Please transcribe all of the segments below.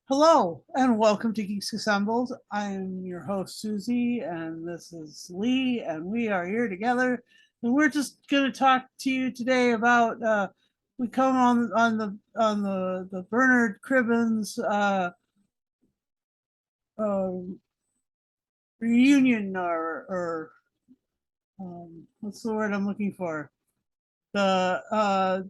Hello and welcome to Geeks Assembled. I am your host Susie, and this is Lee, and we are here together. And we're just going to talk to you today about we come on the Bernard Cribbins uh, reunion or what's the word I'm looking for? The uh,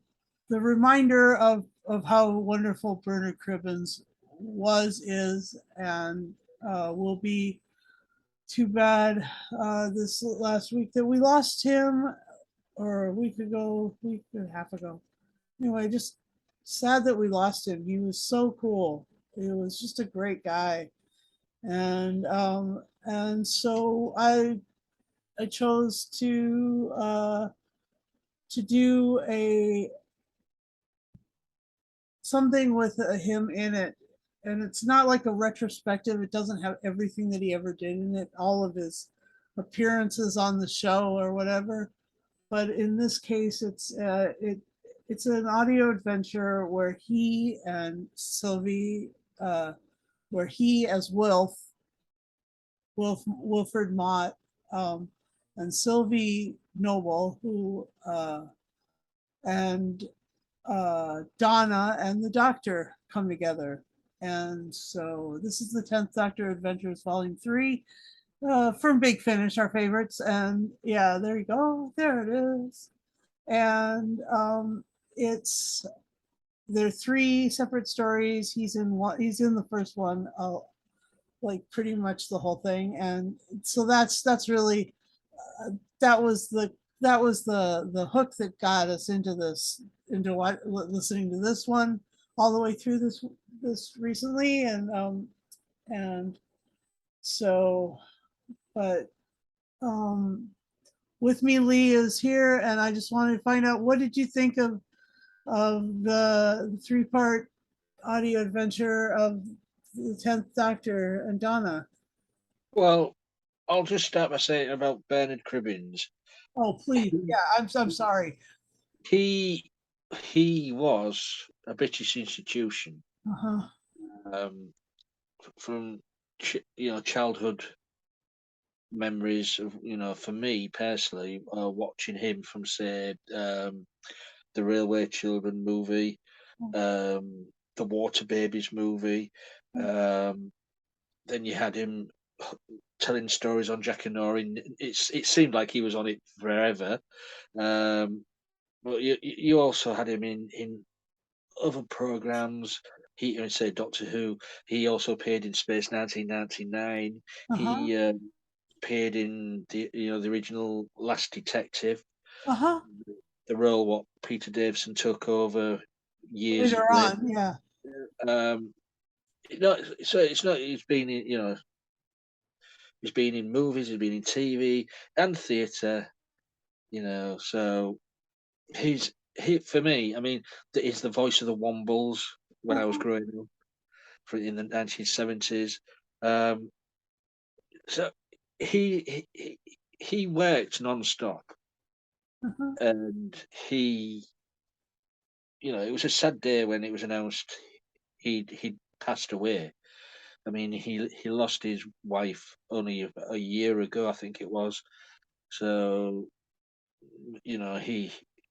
the reminder of how wonderful Bernard Cribbins is, and will be. Too bad this last week that we lost him, or a week ago, week and a half ago. Anyway, just sad that we lost him. He was so cool. He was just a great guy, and so I chose to do a something with him in it. And it's not like a retrospective. It doesn't have everything that he ever did in it, all of his appearances on the show or whatever. But in this case, it's an audio adventure where he and Sylvie, where he as Wilfred Mott, and Sylvie Noble, who and Donna and the Doctor come together. And so this is the 10th Doctor Adventures Volume 3 from Big Finish, our favorites. And yeah, there you go. There it is. And it's there are three separate stories. He's in the first one, like pretty much the whole thing. And so that's really that was the hook that got us into listening to this one all the way through this recently. And so but um with me, Lee is here, and I just wanted to find out, what did you think of the three-part audio adventure of the 10th Doctor and Donna? Well, I'll just start by saying about Bernard Cribbins. Oh, please. Yeah, I'm sorry. He he was a British institution, Uh-huh. um, from childhood memories of, for me personally, watching him from, say, the Railway Children movie, the Water Babies movie. Um, then you had him telling stories on Jack and Nori. It seemed like he was on it forever. Um, but you also had him in other programs. He, say, Doctor Who. He also appeared in Space 1999. Uh-huh. He appeared in the original Last Detective, Uh-huh. the role what Peter Davison took over years Later later. on, yeah. Um, so it's not. He's been in movies. He's been in TV and theatre. So he for me. I mean, he's the voice of the Wombles when I was Uh-huh. growing up, in the 1970s. Um, so he worked non-stop, Uh-huh. and it was a sad day when it was announced he'd passed away. I mean, he lost his wife only a year ago, I think it was. So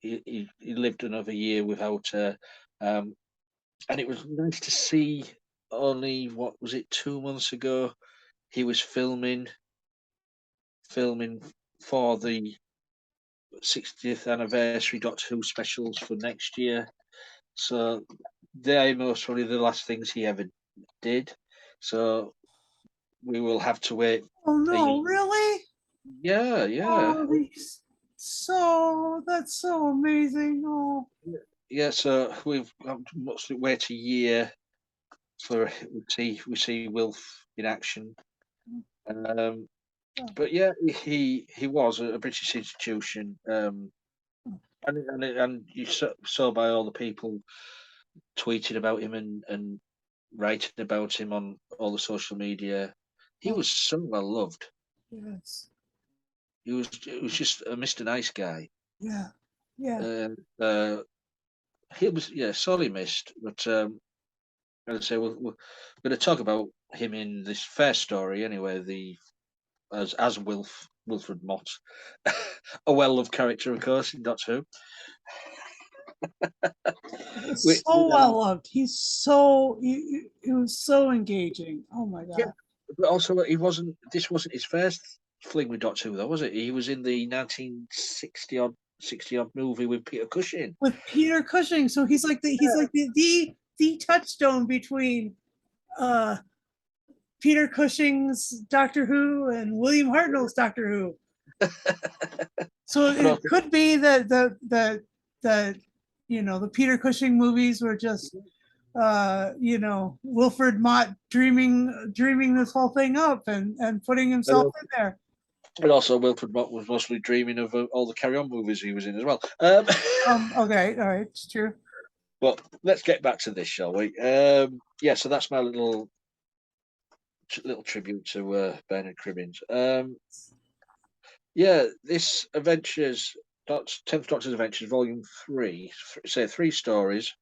he lived another year without her. And it was nice to see. Only, what was it, 2 months ago, he was filming for the 60th anniversary Doctor Who specials for next year. So they're most probably the last things he ever did. So we will have to wait. Oh no, A, really? yeah, yeah, Oh, that's so amazing. Oh. yeah. So we've must wait a year for we see Wilf in action. Um, but yeah, he was a British institution, and you saw by all the people tweeting about him and writing about him on all the social media. He Oh, was so well loved. yes. It was just a Mr. Nice guy. Yeah. Yeah. Uh, uh, he was, yeah, sorely missed, but as I say, we're going to talk about him in this first story anyway. As Wilfred Mott, a well-loved character, of course, in Doctor Who. It's so well loved. He's so he was so engaging. Oh my Yeah, god. but also This wasn't his first fling with Doctor Who, though, was it? He was in the 1960 odd movie with Peter Cushing. With Peter Cushing, so he's like the touchstone between uh Peter Cushing's Doctor Who and William Hartnell's Doctor Who. So it could be that the the Peter Cushing movies were just Wilfred Mott dreaming this whole thing up and putting himself in there. And also, Wilfred Mott was mostly dreaming of all the Carry On movies he was in as well. Okay, all right, it's true. But let's get back to this, shall we? Yeah, so that's my little tribute to Bernard Cribbins. Yeah, this Adventures, 10th Doctor's Adventures, Volume 3, say 3 stories.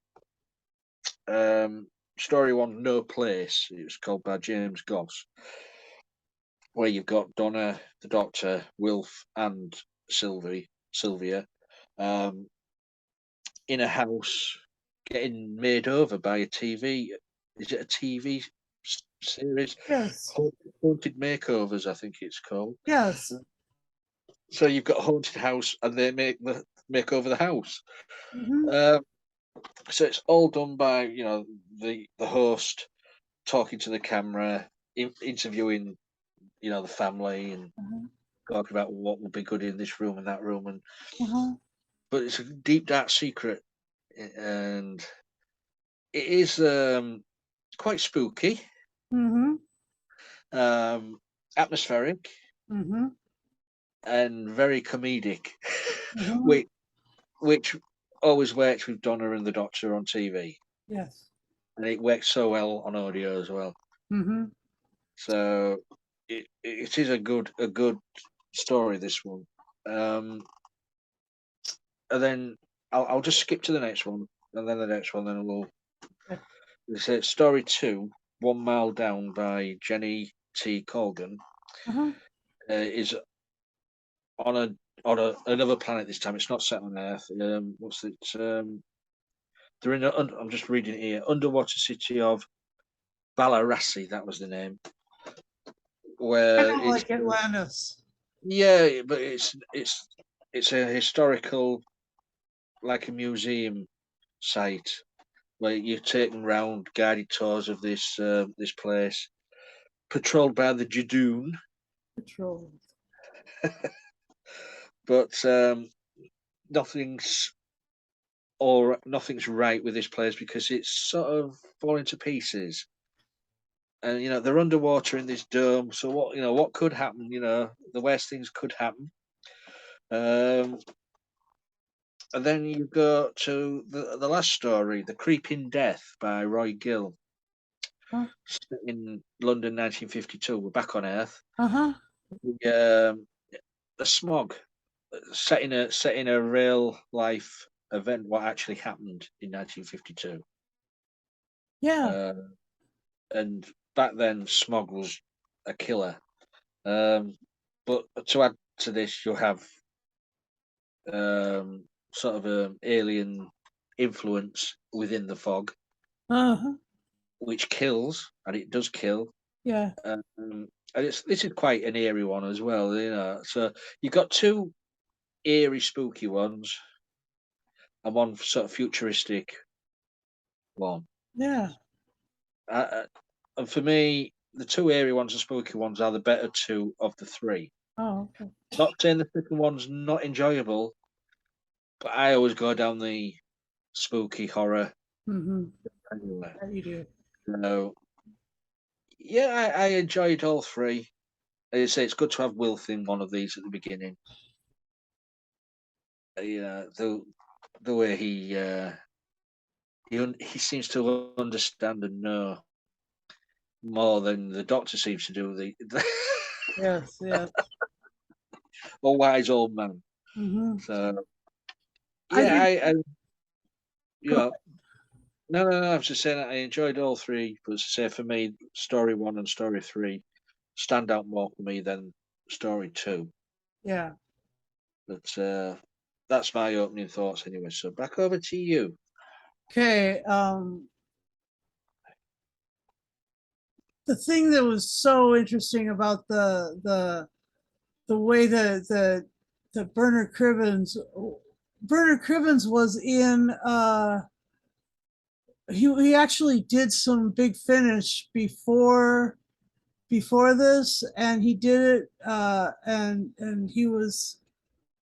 Story 1, No Place, it was called by James Goss, where you've got Donna, the Doctor, Wilf, and Sylvia, in a house getting made over by a TV. Is it a TV series? Yes. Haunted Makeovers, I think it's called. Yes. So you've got a haunted house, and they make over the house. Mm-hmm. So it's all done by the host talking to the camera, interviewing the family, and talking about what would be good in this room and that room, and but it's a deep dark secret, and it is quite spooky, atmospheric, and very comedic, which always works with Donna and the Doctor on TV. Yes. And it works so well on audio as well. So it is a good story, this one. And then I'll just skip to the next one, and then the next one, then we'll. It's story 2, 1 Mile Down by Jenny T. Colgan. Is on another planet this time. It's not set on Earth. What's it? They're in. I'm just reading it here. Underwater city of Balarasi. That was the name. Where kind of like Atlantis. Yeah, but it's a historical, like a museum site, where you're taken round guided tours of this place, patrolled by the Jadoon. Patrolled. But nothing's right with this place, because it's sort of falling to pieces. And they're underwater in this dome, so what could happen? The worst things could happen. And then you go to the last story, The Creeping Death by Roy Gill. In London, 1952. We're back on Earth. The Smog, set in a real life event, what actually happened in 1952. Yeah. And back then, Smog was a killer. But to add to this, you'll have sort of an alien influence within the fog, which kills, and it does kill. Yeah. And this is quite an eerie one as well, So you've got 2 eerie, spooky ones, and one sort of futuristic one. Yeah. And for me, the 2 eerie ones and spooky ones are the better 2 of the 3. Oh, okay. Not saying the second one's not enjoyable, but I always go down the spooky horror. Anyway. You do. So, yeah, I enjoyed all 3. As I say, it's good to have Wilf in one of these at the beginning. The way he seems to understand and know more than the Doctor seems to do. Yes. A wise old man. So, yeah, No. I was just saying I enjoyed all three, but as I say, for me, story one and story three stand out more for me than story two. Yeah. But that's my opening thoughts anyway. So back over to you. Okay. The thing that was so interesting about the way the Bernard Cribbins was in he actually did some Big Finish before this, and he did it and he was,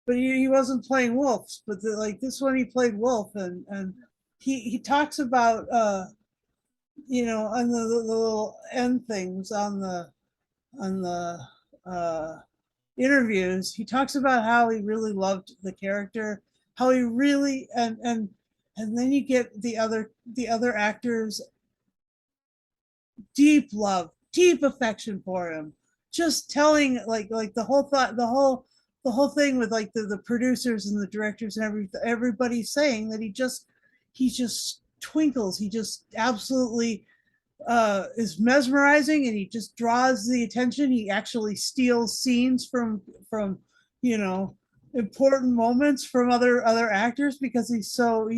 but he wasn't playing wolves, but like this one he played wolf, and he talks about on the little end things on the interviews, he talks about how he really loved the character, how he really and then you get the other actors deep love, deep affection for him. Just telling like the whole thought, the whole thing with like the producers and the directors and everybody saying that he just twinkles. He just absolutely is mesmerizing, and he just draws the attention. He actually steals scenes from you know important moments from other actors because he's so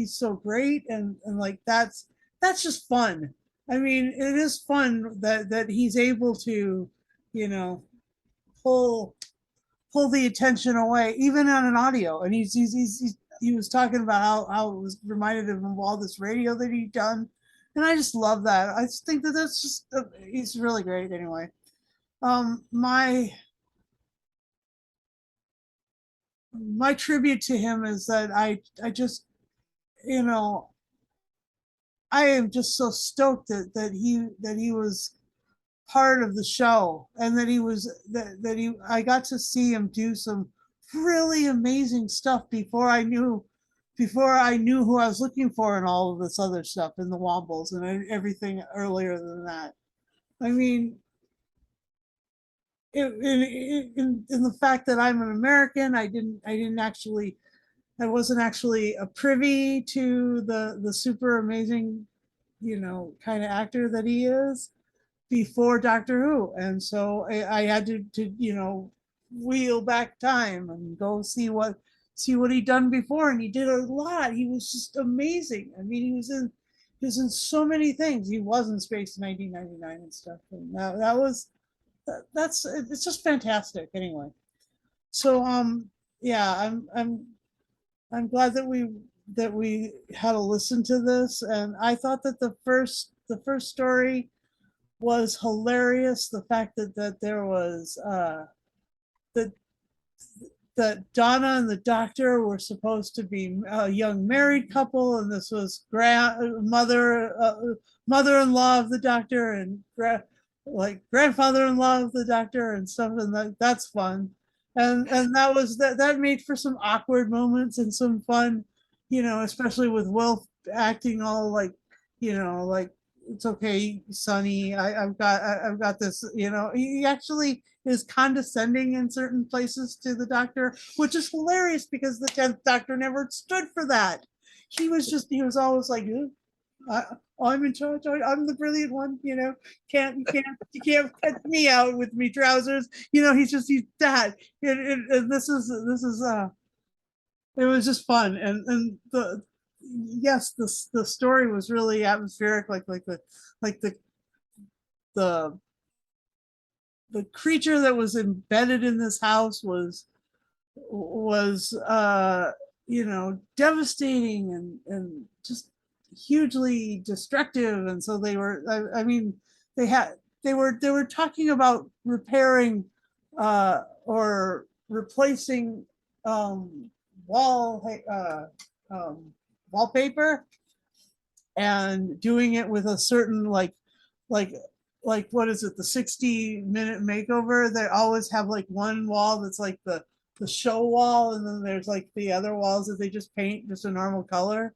great, and like that's just fun. I mean, it is fun that he's able to you know pull pull the attention away, even on an audio. And he was talking about how it was reminded him of all this radio that he'd done. And I just love that. I just think that that's just, he's really great anyway. My tribute to him is that I just, you know, I am just so stoked that he was part of the show, and that I got to see him do some really amazing stuff before I knew who I was looking for and all of this other stuff in the Wombles and everything earlier than that. I mean, in the fact that I'm an American, I wasn't actually a privy to the super amazing, kind of actor that he is before Doctor Who, and so I had to wheel back time and go see what he'd done before, and he did a lot. He was just amazing. I mean, he was in so many things. He was in Space 1999 and stuff, and that's it's just fantastic. Anyway, so yeah, I'm glad that we had to listen to this, and I thought that the first story was hilarious. The fact that there was that that Donna and the doctor were supposed to be a young married couple, and this was mother-in-law of the doctor, and like grandfather-in-law of the doctor and stuff, and that's fun. And that made for some awkward moments and some fun, especially with Will acting all like it's okay, Sonny. I've got this. He actually is condescending in certain places to the doctor, which is hilarious because the 10th Doctor never stood for that. He was always like, I, I'm in charge. I'm the brilliant one. You can't cut me out with me trousers. He's that. And this is it was just fun, and the story was really atmospheric, the the creature that was embedded in this house was devastating and just hugely destructive. And so I mean, they were talking about repairing or replacing um wall wallpaper, and doing it with a certain like what is it, the 60-minute makeover. They always have like one wall that's like the show wall, and then there's like the other walls that they just paint just a normal color.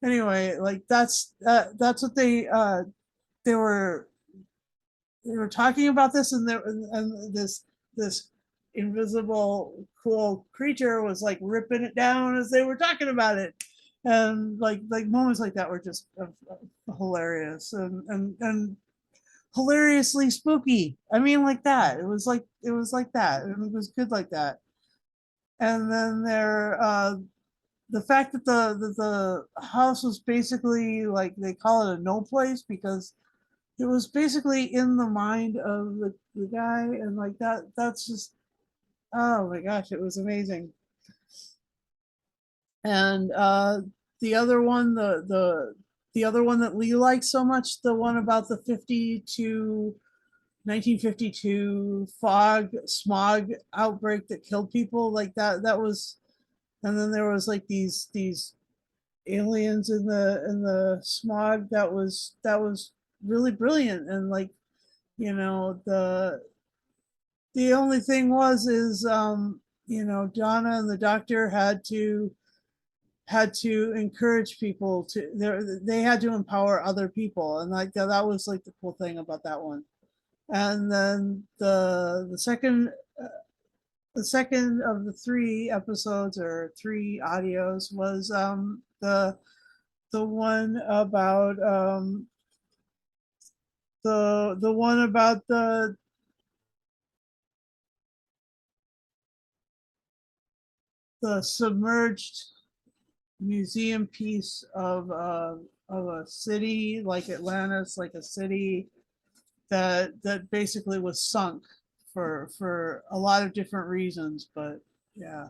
Anyway, like that's what they were they were talking about this, and this invisible cool creature was like ripping it down as they were talking about it. and like moments like that were just hilarious and hilariously spooky. I mean, like that. It was like that, and it was good like that. And then the fact that the house was basically like they call it a no place because it was basically in the mind of the guy and like that's just oh my gosh, it was amazing. And the other one, the other one that Lee likes so much, the one about the 1952 fog smog outbreak that killed people, like that was, and then there was like these aliens in the smog. That was really brilliant. And like, you know, the only thing was is you know, Donna and the doctor had to encourage people to they had to empower other people, and like that was like the cool thing about that one. And then the second of the three episodes or three audios was the one about the one about the submerged museum piece of a city like Atlantis, like a city that basically was sunk for a lot of different reasons. But yeah,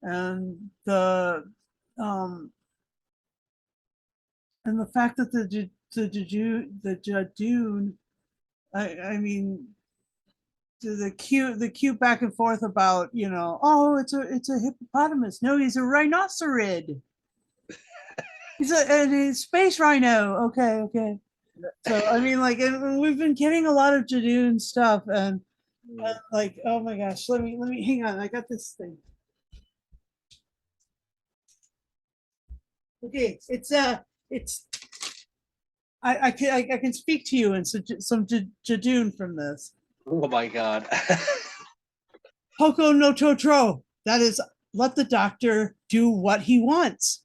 and um the fact that the Jadoon, I mean the cute back and forth about, you know, oh, it's a hippopotamus, no, he's a rhinocerid, he's a space rhino, okay, okay. So I mean, like, and we've been getting a lot of Jadoon stuff, and like, oh my gosh, let me hang on, I got this thing. Okay, it's I can speak to you in some Jadoon from this. Oh my god. Hoko no Totro. That is, let the doctor do what he wants.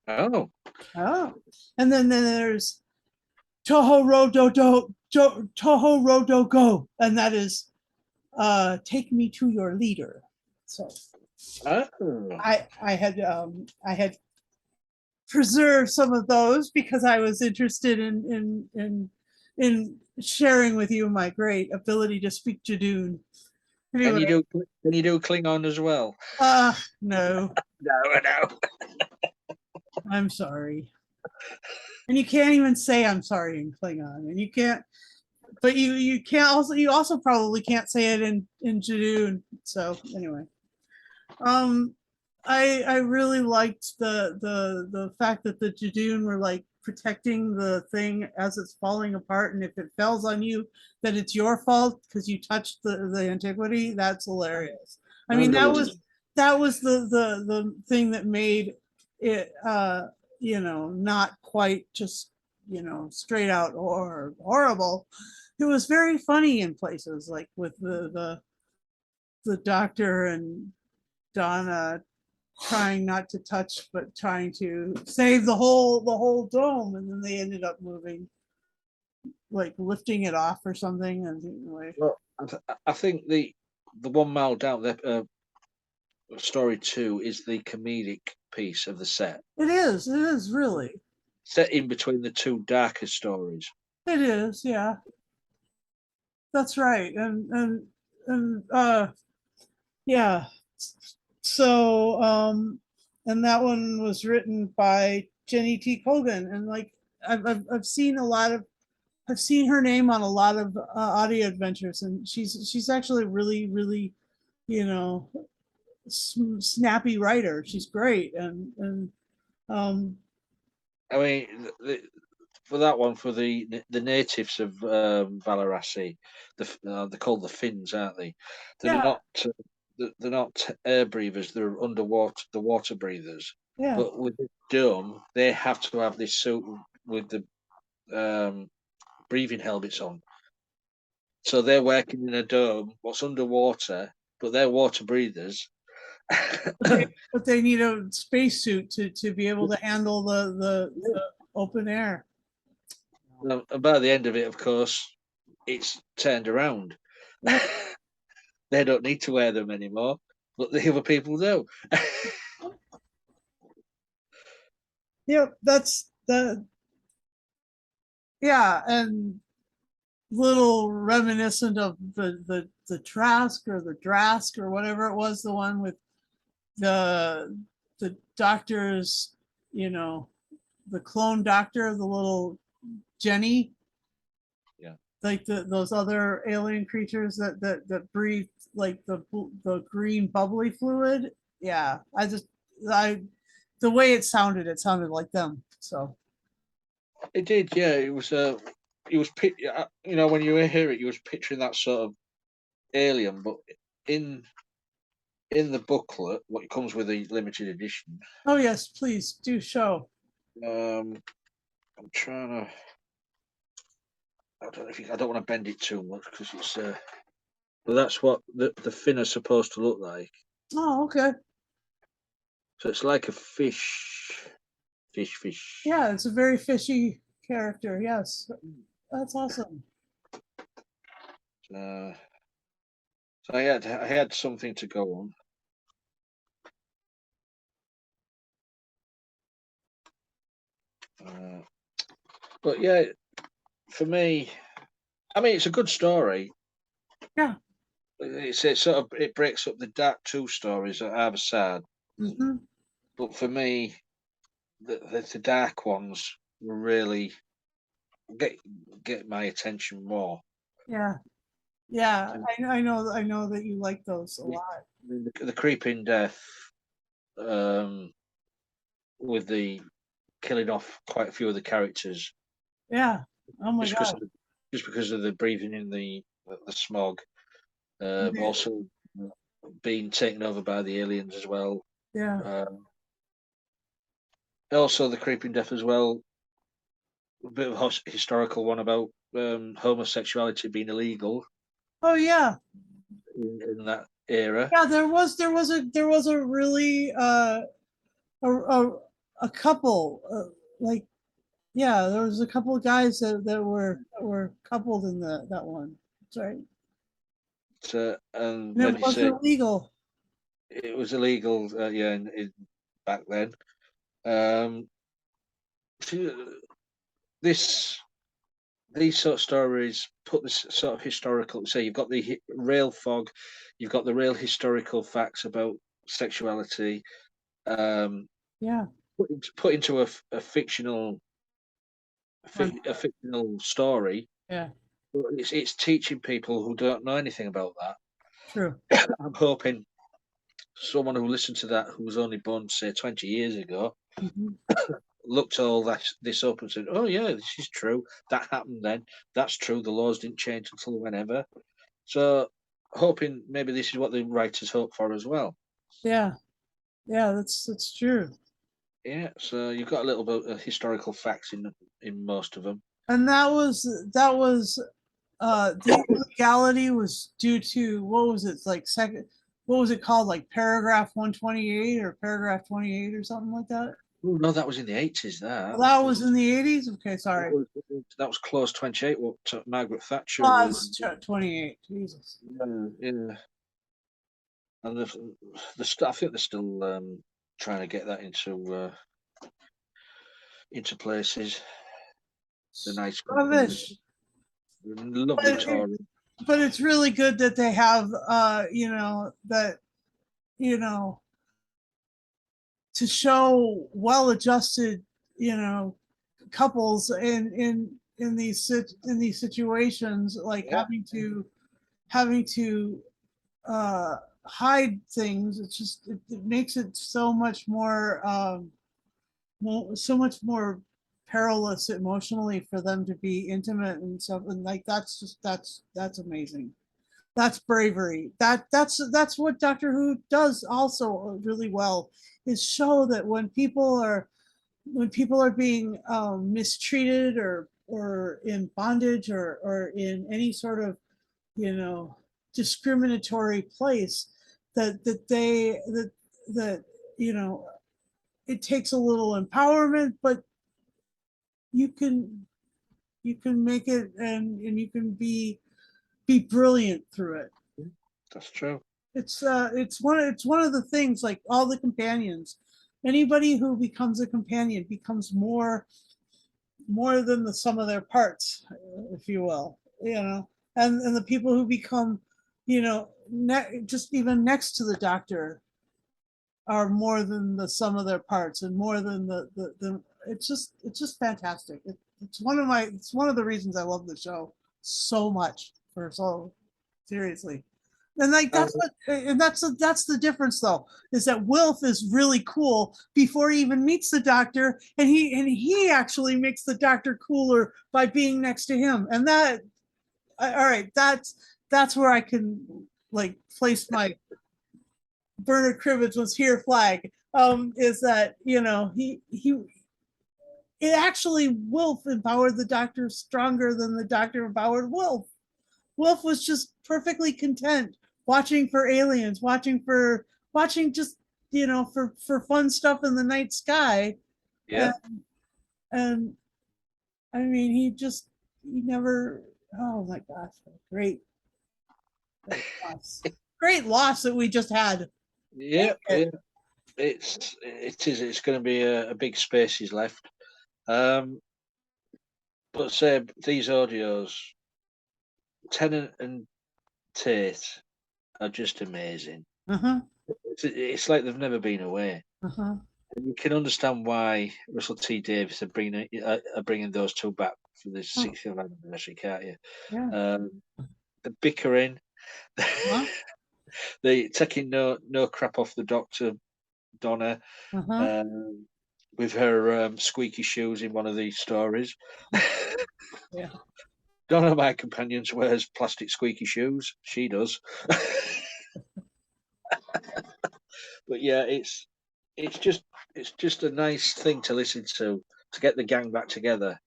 Oh. Oh, and then there's Toho Rodo Toho Rodo Go, and that is take me to your leader. So Oh. I had preserved some of those because I was interested in sharing with you my great ability to speak Jadoon. Can Anyway, you do Klingon as well? no, No, I know. I'm sorry. And you can't even say I'm sorry in Klingon, and you can't. But you can't also, you also probably can't say it in Jadoon. So anyway, um, I really liked the fact that the Jadoon were like protecting the thing as it's falling apart, and if it falls on you, that it's your fault because you touched the antiquity. That's hilarious. I mean, Unbelievable. that was the thing that made it you know, not quite just, you know, straight out or horrible. It was very funny in places, like with the doctor and Donna trying not to touch but trying to save the whole dome, and then they ended up moving, like lifting it off or something. And anyway, Well, I think the 1 Mile Down, the story 2 is the comedic piece of the set, it is really, set in between the two darker stories. it is, yeah, that's right. And yeah, so and that one was written by Jenny T. Colgan, and like I've seen a lot of, I've seen her name on a lot of audio adventures, and she's actually really, you know, snappy writer. She's great, and um, I mean, for that one, for the natives of Valarasi, they're called the Finns, aren't they? They're yeah, not they're not air breathers. They're underwater, the water breathers. yeah, But with the dome, they have to have this suit with the um, breathing helmets on. So they're working in a dome, what's underwater, but they're water breathers, But they need a spacesuit to be able to handle the open air. And by the end of it, of course, it's turned around. Yeah. They don't need to wear them anymore, but the other people do. Yep, that's the yeah, and little reminiscent of the Trask or the Drask or whatever it was, the one with the doctors, you know, the clone doctor, the little Jenny, Yeah. like those other alien creatures that breathe like the green bubbly fluid. Yeah, I the way it sounded like them. So It did, yeah. It was you know, when you hear it, you was picturing that sort of alien, but in in the booklet, what comes with the limited edition, oh yes, please do show. um, I'm trying to. I don't know if I don't want to bend it too much because it's. But that's what the fin is supposed to look like. Oh, okay. So it's like a fish. Yeah, it's a very fishy character. Yes, that's awesome. Uh, so I had something to go on. Uh, but yeah, for me, I mean, it's a good story. Yeah. It's sort of it breaks up the dark two stories that are sad, Hmm. but for me, the dark ones really get get my attention more. Yeah. Yeah. So I know that you like those a the, lot. the creeping death, um, with the killing off quite a few of the characters, Yeah. Oh my just because God. of just because of the breathing in the smog, Yeah. also being taken over by the aliens as well. Yeah. Um, Also, the creeping death as well. A bit of a historical one about homosexuality being illegal Oh yeah. in that era. Yeah. There was a really a a, a couple like yeah, there was a couple of guys that were coupled in that one. That's right. And And then it he said wasn't legal. it was illegal, yeah, back then. Um, this these sort of stories put this sort of historical. So you've got the real fog, you've got the real historical facts about sexuality, um, Yeah. put into a fictional Fun. a fictional story. Yeah. But it's teaching people who don't know anything about that. True. I'm hoping someone who listened to that who was only born say 20 years ago Hmm. looked all this up and said, "Oh yeah, this is true. That happened then. That's true. The laws didn't change until whenever." So, hoping maybe this is what the writers hope for as well. Yeah. Yeah. That's true. Yeah. So you've got a little bit of historical facts in most of them. And that was the illegality was due to what was it like second what was it called like paragraph 128 or paragraph 28 or something like that. Oh no, that was in the 80s. Well, that was in the 80s. Okay, sorry. That was Clause 28. What Margaret Thatcher Oh, was. it's 28. Jesus. Yeah. And I think they're still trying to get that into places. The nice companies, Rubbish. lovely But, it, Tory. but it's really good that they have that you know to show well-adjusted you know couples in in these situations like Yeah, having to uh hide things. It's just it makes it so much more so much more perilous emotionally for them to be intimate and stuff, and like that's just that's amazing. That's bravery. That's what Doctor Who does also really well, is show that when people are being mistreated or in bondage or in any sort of you know discriminatory place, that that, you know, it takes a little empowerment, but you can you can make it, and you can be brilliant through it. That's true. It's one of the things, like all the companions. Anybody who becomes a companion becomes more than the sum of their parts, if you will, you know. And the people who become, you know, just even next to the doctor are more than the sum of their parts, and more than the it's just fantastic. It's one of the reasons I love the show so much, for so seriously. And like Um, that's the difference, though, is that Wilf is really cool before he even meets the doctor, and he actually makes the doctor cooler by being next to him. And that, all right, that's where I can like place my Bernard Cribbins was here flag. Is that, you know, he it actually, Wilf empowered the doctor stronger than the doctor empowered Wilf. Wolf was just perfectly content watching for aliens, watching just, you know, for fun stuff in the night sky. yeah. And, and I mean, he never. Oh my gosh, great, great loss, great loss that we just had. Yeah, yeah. It's going to be a big space he's left. Um, but say these audios, Tennant and Tate are just amazing. Uh huh. It's like they've never been away. Uh huh. And you can understand why Russell T Davies are bringing those two back for the Oh, 60th anniversary, can't you? yeah. The bickering, Huh. the taking no crap off the Doctor, Donna, Uh huh. um, with her squeaky shoes in one of these stories. Yeah. Donna, my companion, wears plastic squeaky shoes. She does. But yeah, it's just it's just a nice thing to listen to get the gang back together.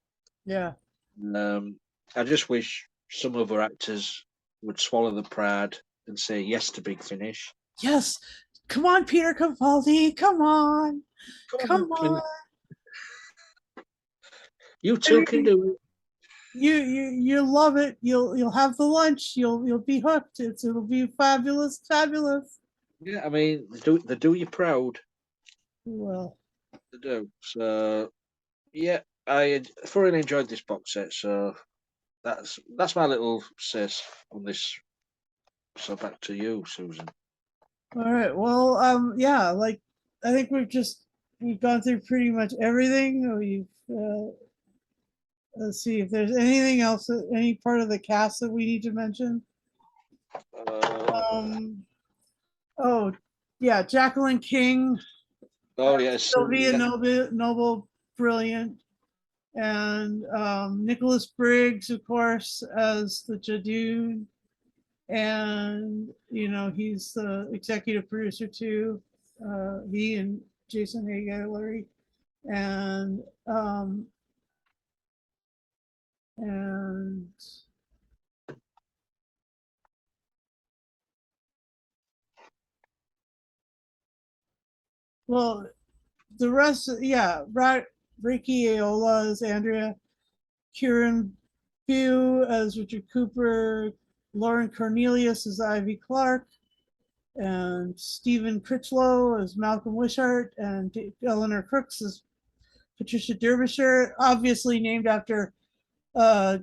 Yeah. Um, I just wish some other actors would swallow the pride and say yes to Big Finish. Yes. Come on, Peter Capaldi. Come on. Come on, Come I mean, on. you I two can mean, do you love it. You'll have the lunch. You'll be hooked. It'll be fabulous, fabulous. it. Yeah, I mean, they do you proud. Well, They do. So yeah, I thoroughly enjoyed this box set. So that's my little sis on this. So back to you, Susan. all right. Well, yeah. Like, I think we've gone through pretty much everything. We've let's see if there's anything else, any part of the cast that we need to mention. Uh, Um. Oh, yeah. Jacqueline King, oh yes, Sylvia yeah, Noble, brilliant. And Nicholas Briggs, of course, as the Jadoon. And, you know, he's the executive producer too. He and Jason Haigh, and and well, the rest, yeah, Ricky Aola as Andrea, Kieran Pugh as Richard Cooper, Lauren Cornelius as Ivy Clark, and Stephen Critchlow as Malcolm Wishart, and Eleanor Crooks as Patricia Derbyshire, obviously named after uh,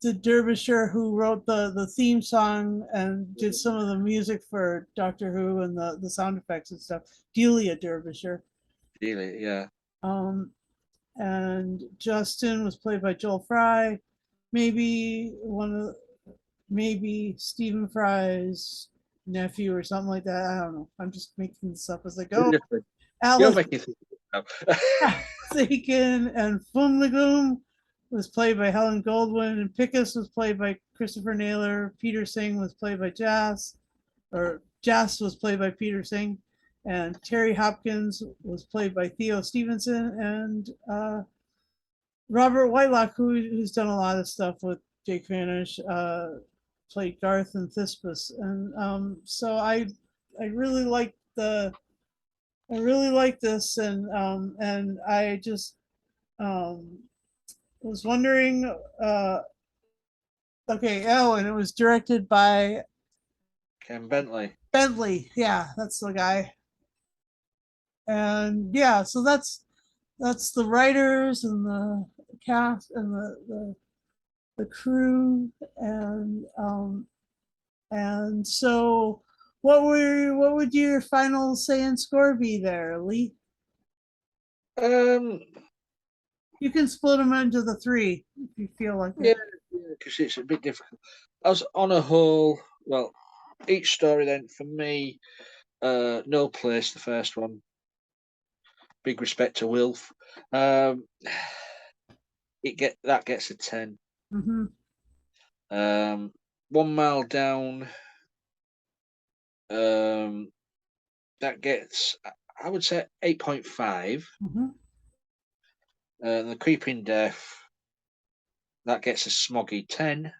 the Derbyshire who wrote the theme song and did some of the music for Doctor Who and the sound effects and stuff. Delia Derbyshire. really, yeah. Um, and Justin was played by Joel Fry. Maybe maybe Stephen Fry's nephew or something like that. I don't know. I'm just making this up as I go. You're Alice making things up. Sakin and Fumlagoom was played by Helen Goldwyn, and Pickus was played by Christopher Naylor. Peter Singh was played by Jas was played by Peter Singh, and Terry Hopkins was played by Theo Stevenson, and Robert Whitelock, who's done a lot of stuff with Jake Vanish, played Garth and Thispus, and so I really like I really like this, and I just was wondering. Okay, oh, and it was directed by Ken Bentley. Bentley. Yeah, that's the guy. And yeah, so that's the writers and the cast and the crew and so what would your final say and score be there, Lee? Um, You can split them into the three if you feel like yeah, it. because it's a bit difficult. As on a whole, well, each story then for me, No Place, the first one. Big respect to Wilf. Um, that gets a 10. Mm-hmm, 1 Mile Down. Um, that gets, I would say, 8.5. mm-hmm. The Creeping Death, that gets a smoggy 10.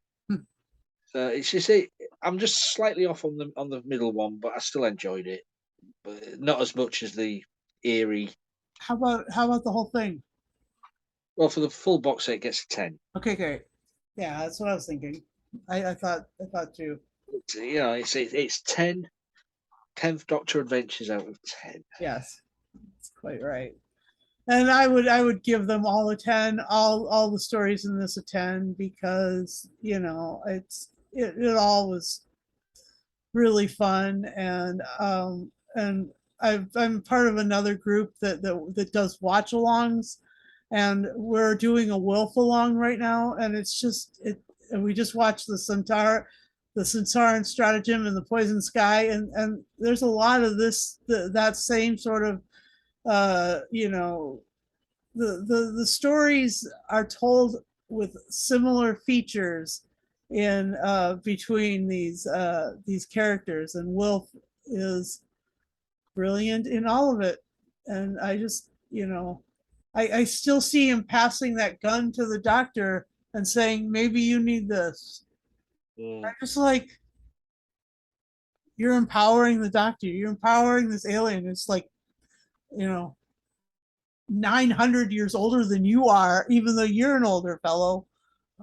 It's just I'm just slightly off on the middle one, but I still enjoyed it, but not as much as the eerie. How about the whole thing? Well, for the full box set, it gets a 10. Okay, great. Yeah, that's what I was thinking. I thought too. It's 10. 10th Doctor Adventures out of 10. Yes, that's quite right. And I would give them all a 10, all the stories in this a 10, because it all was really fun. And I'm part of another group that does watch alongs, and we're doing a Wilf along right now, and it's just it and we just watched the Sansaran Stratagem and the Poison Sky, and there's a lot of that same sort of you know the stories are told with similar features in between these characters, and Wilf is brilliant in all of it. And I just I still see him passing that gun to the doctor and saying, maybe you need this. I'm Mm. just like, you're empowering the doctor, you're empowering this alien. It's like, you know 900 years older than you are, even though you're an older fellow.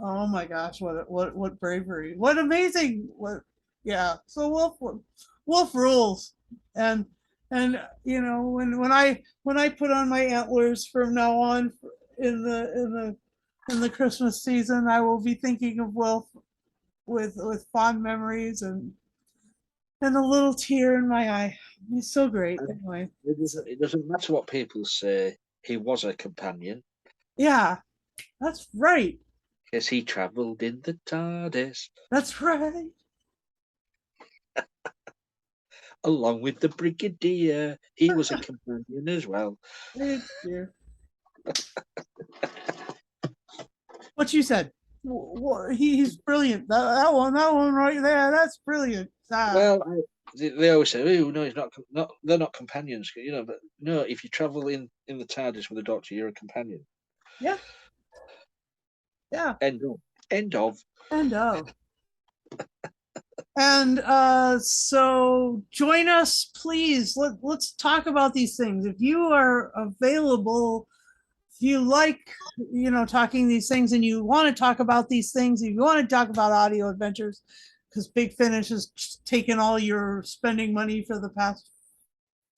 Oh my gosh, what bravery! What amazing! What Yeah. So Wolf rules, and when I put on my antlers from now on in the Christmas season, I will be thinking of Wolf with fond memories and a little tear in my eye. He's so great. And Anyway, it doesn't matter what people say, he was a companion yeah, that's right. because he travelled in the TARDIS That's right. along with the Brigadier. He was a companion as well. Thank you. What you said. He's brilliant. That one right there. That's brilliant. Well, they always say, "Oh no, he's not. They're not companions." But no, if you travel in the TARDIS with the Doctor, you're a companion. Yeah, yeah. End of. End of. And so join us, please. Let's talk about these things. If you are available, if you like, talking these things, and you want to talk about these things, if you want to talk about audio adventures, because Big Finish has taken all your spending money for the past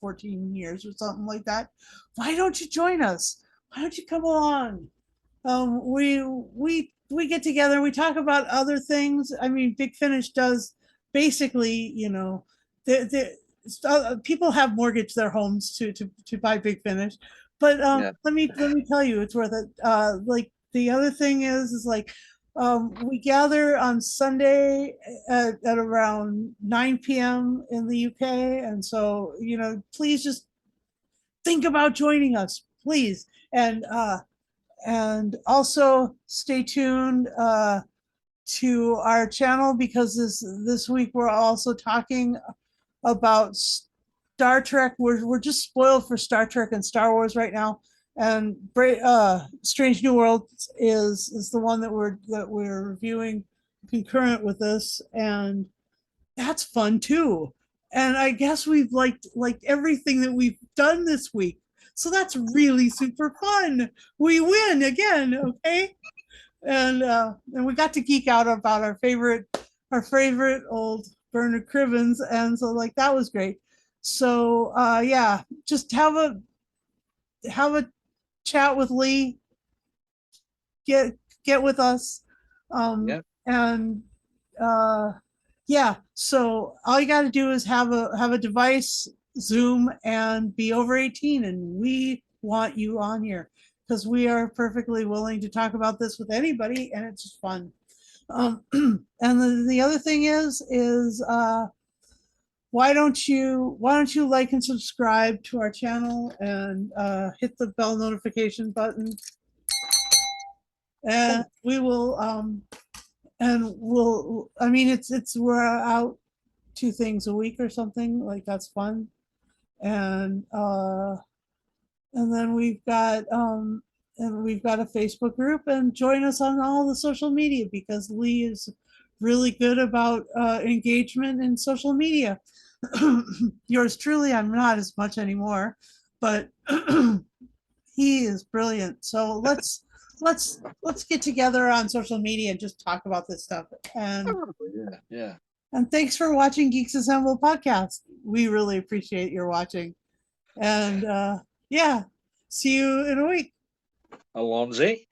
14 years or something like that, why don't you join us? Why don't you come along? We get together and we talk about other things. I mean, Big Finish does basically, people have mortgaged their homes to buy Big Finish, but Yeah. let me tell you, it's worth it. Like the other thing is like we gather on Sunday at around 9 p.m. in the UK, and so please just think about joining us, please. And also stay tuned to our channel, because this week we're also talking about Star Trek. We're just spoiled for Star Trek and Star Wars right now, and Strange New World is the one that we're reviewing concurrent with this, and that's fun too. and I guess we've liked everything that we've done this week. So that's really super fun. We win again, okay? And we got to geek out about our favorite old Bernard Cribbins, and so like that was great. So yeah, just have a chat with Lee, get with us, Yeah. and uh yeah, so all you got to do is have a device, Zoom, and be over 18, and we want you on here because we are perfectly willing to talk about this with anybody, and it's just fun. And the other thing is why don't you like and subscribe to our channel, and hit the bell notification button, and we will and we'll I mean it's we're out 2 things a week or something, like that's fun. And uh and then we've got a Facebook group, and join us on all the social media because Lee is really good about engagement in social media. Yours truly, I'm not as much anymore, but he is brilliant. So let's get together on social media and just talk about this stuff. And Oh, yeah. Yeah. and thanks for watching Geeks Assemble podcast. We really appreciate your watching. And yeah, see you in a week. Alonzi.